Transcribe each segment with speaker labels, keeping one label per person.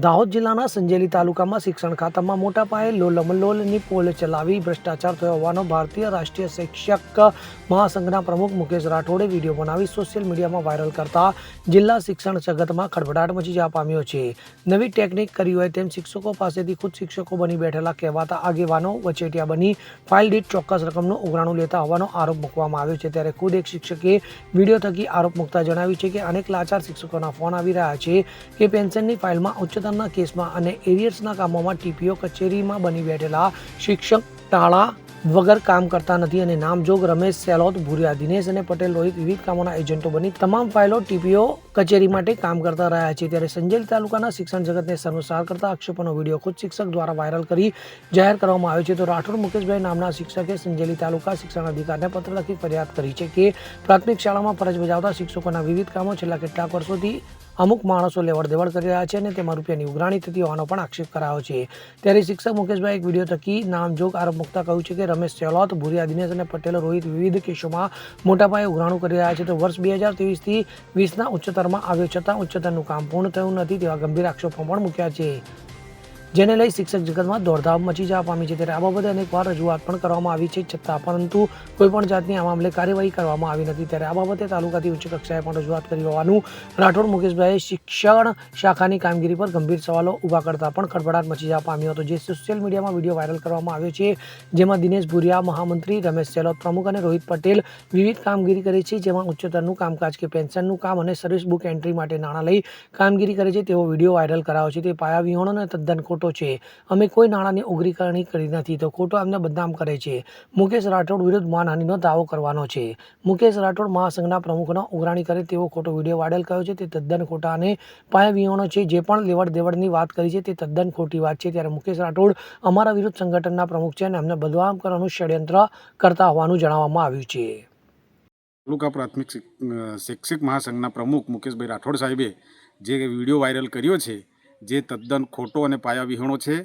Speaker 1: દાહોદ જિલ્લાના સંજેલી તાલુકામાં શિક્ષણ ખાતામાં મોટા પાયે લોલમલોલની પોલ ચલાવી ભ્રષ્ટાચાર થયો હોવાનો ભારતીય રાષ્ટ્રીય શિક્ષક મહાસંઘના પ્રમુખ મુકેશ રાઠોડે વિડીયો બનાવી સોશિયલ મીડિયામાં વાયરલ કરતા જિલ્લા શિક્ષણ જગતમાં ખળભળાટ મચી જવા પામ્યો છે. નવી ટેકનિક કરી હોય તેમ શિક્ષકો પાસેથી ખુદ શિક્ષકો બની બેઠેલા કહેવાતા આગેવાનો વચેટિયા બની ફાઇલ દીઠ ચોક્કસ રકમનું ઉઘરાણું લેતા હોવાનો આરોપ મૂકવામાં આવ્યો છે. ત્યારે ખુદ એક શિક્ષકે વિડીયો થકી આરોપ મૂકતા જણાવ્યું છે કે અનેક લાચાર શિક્ષકોના ફોન આવી રહ્યા છે કે પેન્શનની ફાઇલમાં ઉચ્ચતરના કેસમાં અને એરિયર્સના કામોમાં ટીપીઓ કચેરીમાં બની બેઠેલા શિક્ષક તાળા વગર કામ કરતા નથી અને નામજોગ રમેશ સેલોત ભુરિયા દિનેશ અને પટેલ રોહિત વિવિધ કામોના એજન્ટો બની તમામ ફાઇલો ટીપીઓ કચેરી માટે કામ કરતા રહ્યા છે. ત્યારે સંજેલી તાલુકાના શિક્ષણ જગતને શર્મસાર કરતા આક્ષેપોનો વિડીયો ખુદ શિક્ષક દ્વારા વાયરલ કરી જાહેર કરવામાં આવ્યો છે. તો રાઠોડ મુકેશભાઈ નામના શિક્ષકે સંજેલી તાલુકા શિક્ષણ અધિકારીને પત્ર લખી ફરિયાદ કરી છે કે પ્રાથમિક શાળામાં ફરજ બજાવતા શિક્ષકોના વિવિધ કામો છેલ્લા કેટલાક વર્ષોથી અમુક માણસો લેવડ દેવડ કરી રહ્યા છે અને તેમાં રૂપિયાની ઉઘરાણી થતી હોવાનો પણ આક્ષેપ કરાયો છે. ત્યારે શિક્ષક મુકેશભાઈ એક વિડીયો થકી નામજોગ આરોપ મૂકતા કહ્યું છે કે રમેશ સેલોત ભુરિયા દિનેશ અને પટેલ રોહિત વિવિધ કેસોમાં મોટા પાયે ઉઘરાણું કરી રહ્યા છે. તો વર્ષ 2023થી 20ના ઉચ્ચતરમાં આવ્યો છતાં ઉચ્ચતરનું કામ પૂર્ણ થયું નથી તેવા ગંભીર આક્ષેપો પણ મૂક્યા છે, જેને લઈ શિક્ષક જગતમાં દોડધામ મચી જવા પામી છે. ત્યારે આ બાબતે અનેકવાર રજૂઆત પણ કરવામાં આવી છે છતાં પરંતુ કોઈપણ જાતની આ મામલે કાર્યવાહી કરવામાં આવી નથી. ત્યારે આ બાબતે તાલુકાથી ઉચ્ચ કક્ષાએ પણ રજૂઆત કરી હોવાનું રાઠોડ મુકેશભાઈએ શિક્ષણ શાખાની કામગીરી પર ગંભીર સવાલો ઊભા કરતા પણ ખળભળાટ મચી જવા પામ્યો હતો. જે સોશિયલ મીડિયામાં વિડીયો વાયરલ કરવામાં આવ્યો છે જેમાં દિનેશ ભુરિયા મહામંત્રી, રમેશ સેલોત પ્રમુખ અને રોહિત પટેલ વિવિધ કામગીરી કરે છે, જેમાં ઉચ્ચતરનું કામકાજ કે પેન્શનનું કામ અને સર્વિસ બુક એન્ટ્રી માટે નાણાં લઈ કામગીરી કરે છે તેવો વિડીયો વાયરલ કરાયો છે. તે પાયા વિહોણો અને તદ્દન ખોટો છે. અમે કોઈ નાણાંની ઉઘરાણી કરી નથી તો ખોટો અમને બદનામ કરે છે. મુકેશ રાઠોડ વિરુદ્ધ માનહાનિનો દાવો કરવાનો છે. મુકેશ રાઠોડ મહાસંઘના પ્રમુખનો ઉઘરાણી કરે તેવો ખોટો વિડીયો વાયરલ કર્યો છે તે તદ્દન ખોટા અને પાયા વિહોણો છે. જે પણ લેવડ દેવડની વાત કરી છે તે તદ્દન ખોટી વાત છે. ત્યારે મુકેશ રાઠોડ અમારા વિરુદ્ધ સંગઠનના પ્રમુખ છે અને અમને બદનામ કરવાનું ષડયંત્ર કરતા હોવાનું જણાવવામાં આવ્યું છે.
Speaker 2: તાલુકા પ્રાથમિક શિક્ષક મહાસંઘના પ્રમુખ મુકેશભાઈ રાઠોડ સાહેબે જે વિડીયો વાયરલ કર્યો છે જે તદ્દન ખોટો અને પાયા વિહોણો છે.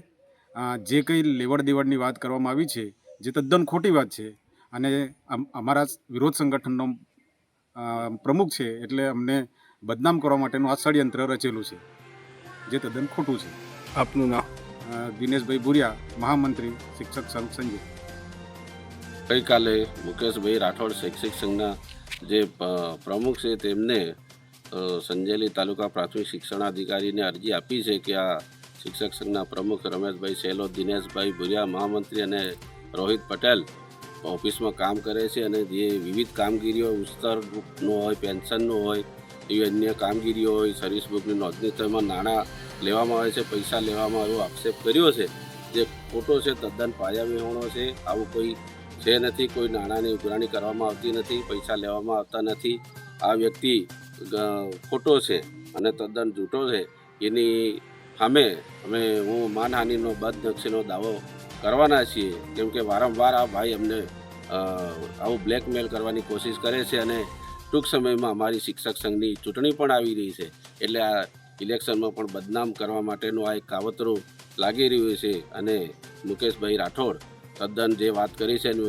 Speaker 2: જે કંઈ લેવડ દેવડની વાત કરવામાં આવી છે જે તદ્દન ખોટી વાત છે અને અમારા વિરોધ સંગઠનનો પ્રમુખ છે એટલે અમને બદનામ કરવા માટેનું આ ષડયંત્ર રચેલું છે જે તદ્દન ખોટું છે.
Speaker 3: આપનું નામ?
Speaker 2: દિનેશભાઈ ભુરિયા, મહામંત્રી, શિક્ષક સંઘ સંજય.
Speaker 4: ગઈકાલે મુકેશભાઈ રાઠોડ શૈક્ષિક સંઘના જે પ્રમુખ છે તેમને સંજેલી તાલુકા પ્રાથમિક શિક્ષણાધિકારીને અરજી આપી છે કે આ શિક્ષક સંઘના પ્રમુખ રમેશભાઈ સેલોત, દિનેશભાઈ ભુરિયા મહામંત્રી અને રોહિત પટેલ ઓફિસમાં કામ કરે છે અને જે વિવિધ કામગીરીઓ ઉસ્તરનું હોય, પેન્શનનું હોય, એવી અન્ય કામગીરીઓ હોય, સર્વિસ બુકની નોંધણી તેમાં નાણાં લેવામાં આવે છે, પૈસા લેવામાં આવ્યો આક્ષેપ કર્યો છે જે ખોટો છે, તદ્દન પાયા વિહોણો છે. આવું કોઈ છે નથી, કોઈ નાણાંની ઉઘરાણી કરવામાં આવતી નથી, પૈસા લેવામાં આવતા નથી. આ વ્યક્તિ ખોટો છે અને તદ્દન જૂઠો છે. એની સામે હું માનહાનિનો બદનક્ષીનો દાવો કરવાના છીએ કેમ કે વારંવાર આ ભાઈ અમને આવું બ્લેકમેલ કરવાની કોશિશ કરે છે અને ટૂંક સમયમાં અમારી શિક્ષક સંઘની ચૂંટણી પણ આવી રહી છે એટલે આ ઇલેક્શનમાં પણ બદનામ કરવા માટેનું આ એક કાવતરું લાગી રહ્યું છે. અને મુકેશભાઈ રાઠોડ તદ્દન જે વાત કરી છે એનો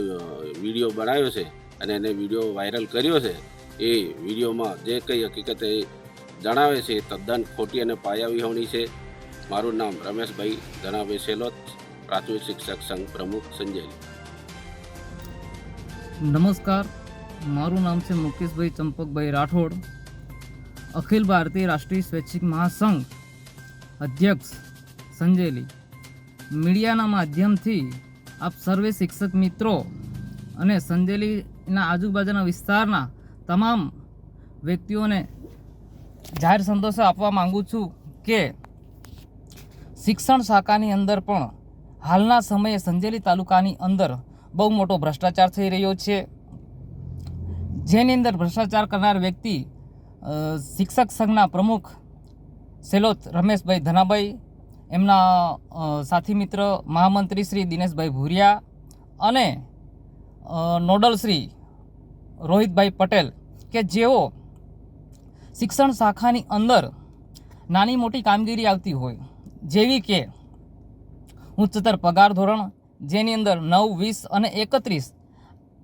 Speaker 4: વિડીયો બનાવ્યો છે અને એને વિડીયો વાયરલ કર્યો છે. એ વિડીયોમાં જે કંઈ હકીકત એ જણાવે છે તદ્દન ખોટી અને પાયા વિહોણી છે. મારું નામ રમેશભાઈ ધનાભાઈ સેલોત, પ્રાથમિક શિક્ષક સંઘ પ્રમુખ સંજેલી.
Speaker 5: નમસ્કાર, મારું નામ છે મુકેશભાઈ ચંપકભાઈ રાઠોડ, અખિલ ભારતીય રાષ્ટ્રીય સ્વૈચ્છિક મહાસંઘ અધ્યક્ષ સંજેલી. મીડિયાના માધ્યમથી આપ સર્વે શિક્ષક મિત્રો અને સંજેલીના આજુબાજુના વિસ્તારના તમામ વ્યક્તિઓને જાહેર સંદેશો આપવા માંગુ છું કે શિક્ષણ શાખાની અંદર પણ હાલના સમયે સંજેલી તાલુકાની અંદર બહુ મોટો ભ્રષ્ટાચાર થઈ રહ્યો છે, જેની અંદર ભ્રષ્ટાચાર કરનાર વ્યક્તિ શિક્ષક સંઘના પ્રમુખ સેલોત રમેશભાઈ ધનાભાઈ, એમના સાથી મિત્ર મહામંત્રી શ્રી દિનેશભાઈ ભુરિયા અને નોડલ શ્રી રોહિતભાઈ પટેલ કે જેઓ શિક્ષણ શાખાની અંદર નાની મોટી કામગીરી આવતી હોય જેવી કે ઉચ્ચતર પગાર ધોરણ, જેની અંદર 9, 20 અને 31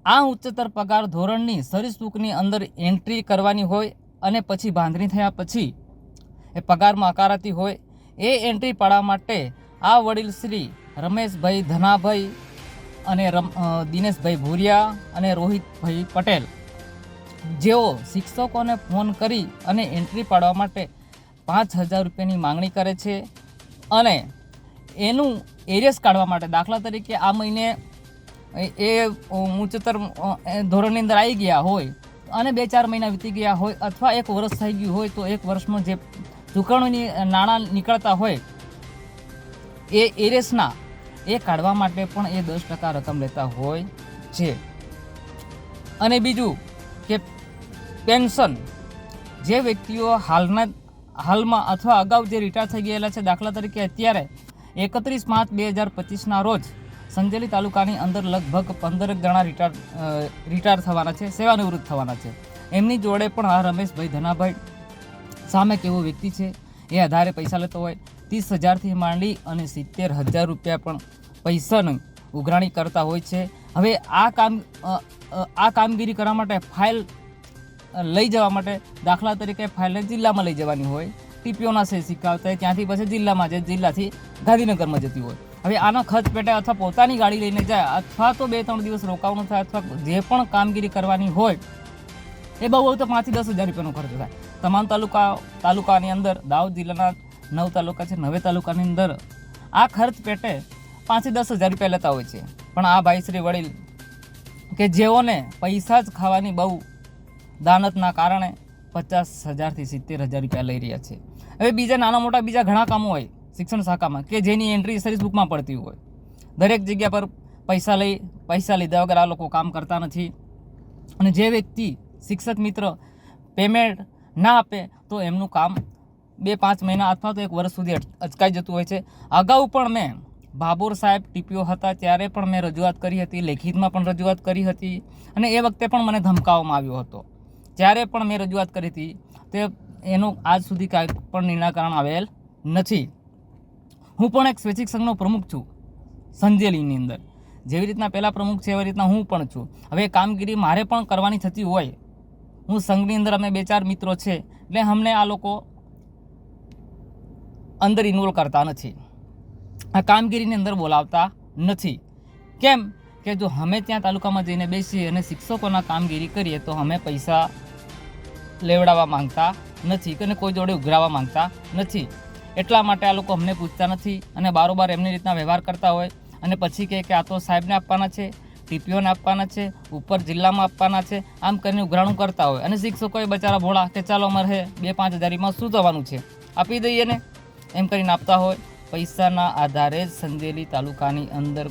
Speaker 5: આ ઉચ્ચતર પગાર ધોરણની સર્વિસ બુકની અંદર એન્ટ્રી કરવાની હોય અને પછી બાંધણી થયા પછી એ પગારમાં આકારાતી હોય એ એન્ટ્રી પાડવા માટે આ વડીલ શ્રી રમેશભાઈ ધનાભાઈ અને દિનેશભાઈ ભૂરિયા અને રોહિતભાઈ પટેલ જેઓ શિક્ષકોને ફોન કરી અને એન્ટ્રી પાડવા માટે 5,000 રૂપિયાની માંગણી કરે છે અને એનું એરિયસ કાઢવા માટે, દાખલા તરીકે આ મહિને એ ઉચ્ચતર ધોરણની અંદર આવી ગયા હોય અને 2-4 મહિના વીતી ગયા હોય અથવા 1 વર્ષ થઈ ગયું હોય તો 1 વર્ષમાં જે ચૂકવણીની નાણાં નીકળતા હોય એ એરિયસના એ કાઢવા માટે પણ એ 10% રકમ લેતા હોય છે. અને બીજું કે પેન્શન જે વ્યક્તિઓ હાલમાં અથવા અગાઉ જે રિટાયર થઈ ગયેલા છે, દાખલા તરીકે અત્યારે 31/5/2025ના રોજ સંજેલી તાલુકાની અંદર લગભગ 15 જણા રિટાયર થવાના છે, સેવાનિવૃત્ત થવાના છે. એમની જોડે પણ આ રમેશભાઈ ધનાભાઈ સામે કેવો વ્યક્તિ છે એ આધારે પૈસા લેતો હોય. 30,000થી માંડી અને 70,000 રૂપિયા પણ પૈસાની ઉઘરાણી કરતા હોય છે. હવે આ કામગીરી કરવા માટે ફાઇલ લઈ જવા માટે, દાખલા તરીકે ફાઇલને જિલ્લામાં લઈ જવાની હોય, ટીપીઓના સે સિક્કાવતા હોય, ત્યાંથી પછી જિલ્લામાં જાય, જિલ્લાથી ગાંધીનગરમાં જતી હોય. હવે આના ખર્ચ પેટે અથવા પોતાની ગાડી લઈને જાય અથવા તો 2-3 દિવસ રોકાવાનું થાય અથવા જે પણ કામગીરી કરવાની હોય એ બહુ તો 5,000 થી 10,000 રૂપિયાનો ખર્ચ થાય. તમામ તાલુકાની અંદર દાહોદ જિલ્લાના 9 તાલુકા છે, 9 તાલુકાની અંદર આ ખર્ચ પેટે 5,000 થી 10,000 રૂપિયા લેતા હોય છે. પણ આ ભાઈ શ્રી વડીલ કે જેઓને પૈસા જ ખાવાની બહુ દાનતના કારણે 50,000 થી 70,000 રૂપિયા લઈ રહ્યા છે. હવે બીજા નાના મોટા બીજા ઘણા કામો હોય શિક્ષણ શાખામાં કે જેની એન્ટ્રી સર્વિસ બુકમાં પડતી હોય. દરેક જગ્યા પર પૈસા લીધા વગર આ લોકો કામ કરતા નથી. અને જે વ્યક્તિ શિક્ષક મિત્ર પેમેન્ટ ના આપે તો એમનું કામ 2-5 મહિના અથવા તો 1 વર્ષ સુધી અચકાઈ જતું હોય છે. અગાઉ પણ મેં ભાભોર સાહેબ ટીપીઓ હતા ત્યારે પણ મેં રજૂઆત કરી હતી, લેખિતમાં પણ રજૂઆત કરી હતી અને એ વખતે પણ મને ધમકાવવામાં આવ્યો હતો. ત્યારે પણ મેં રજૂઆત કરી હતી તે એનું આજ સુધી કાંઈ પણ નિરાકરણ આવેલ નથી. હું પણ એક સ્વૈચ્છિક સંઘનો પ્રમુખ છું સંજેલીની અંદર. જેવી રીતના પહેલાં પ્રમુખ છે એવી રીતના હું પણ છું. હવે કામગીરી મારે પણ કરવાની થતી હોય, હું સંઘની અંદર અમે 2-4 મિત્રો છે એટલે અમને આ લોકો અંદર ઇન્વોલ્વ કરતા નથી, આ કામગીરીની અંદર બોલાવતા નથી. કેમ કે જો અમે ત્યાં તાલુકામાં જઈને બેસીએ અને શિક્ષકોના કામગીરી કરીએ તો અમે પૈસા લેવડાવવા માંગતા નથી કે કોઈ જોડે ઉઘરાવવા માંગતા નથી. એટલા માટે આ લોકો અમને પૂછતા નથી અને બારોબાર એમની રીતના વ્યવહાર કરતા હોય અને પછી કહે કે આ તો સાહેબને આપવાના છે, ટીપીઓને આપવાના છે, ઉપર જિલ્લામાં આપવાના છે, આમ કરીને ઉઘરાણું કરતા હોય. અને શિક્ષકોએ બચારા ભોળા કે ચાલો અમારે 2-5 હજારીમાં શું થવાનું છે, આપી દઈએ ને એમ કરીને આપતા હોય. પૈસાના આધારે જ સંજેલી તાલુકાની અંદર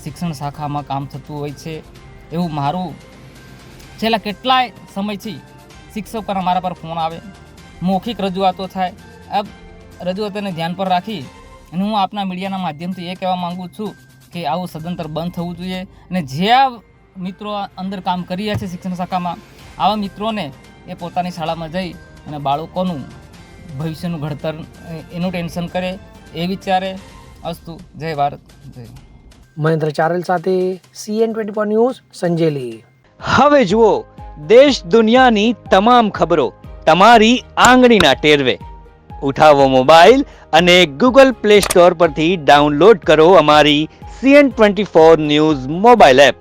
Speaker 5: શિક્ષણ શાખામાં કામ થતું હોય છે એવું મારું છેલ્લા કેટલાય સમયથી શિક્ષકોના મારા પર ફોન આવે, મૌખિક રજૂઆતો થાય. આ રજૂઆતોને ધ્યાન પર રાખી અને હું આપના મીડિયાના માધ્યમથી એ કહેવા માગું છું કે આવું સદંતર બંધ થવું જોઈએ. અને જે આ મિત્રો અંદર કામ કરી રહ્યા છે શિક્ષણ શાખામાં, આવા મિત્રોને એ પોતાની શાળામાં જઈ અને બાળકોનું ભવિષ્યનું ઘડતર એનું ટેન્શન કરે એ વિચારે. અસ્તુ. જય ભારત. જય
Speaker 1: મહેન્દ્ર ચારેલ સાથે CN24 ન્યૂઝ સંજેલી.
Speaker 3: હવે જુઓ દેશ દુનિયાની તમામ ખબરો તમારી આંગળીના ટેરવે. ઉઠાવો મોબાઈલ અને Google Play Store પરથી ડાઉનલોડ કરો અમારી CN24 ન્યૂઝ મોબાઈલ એપ.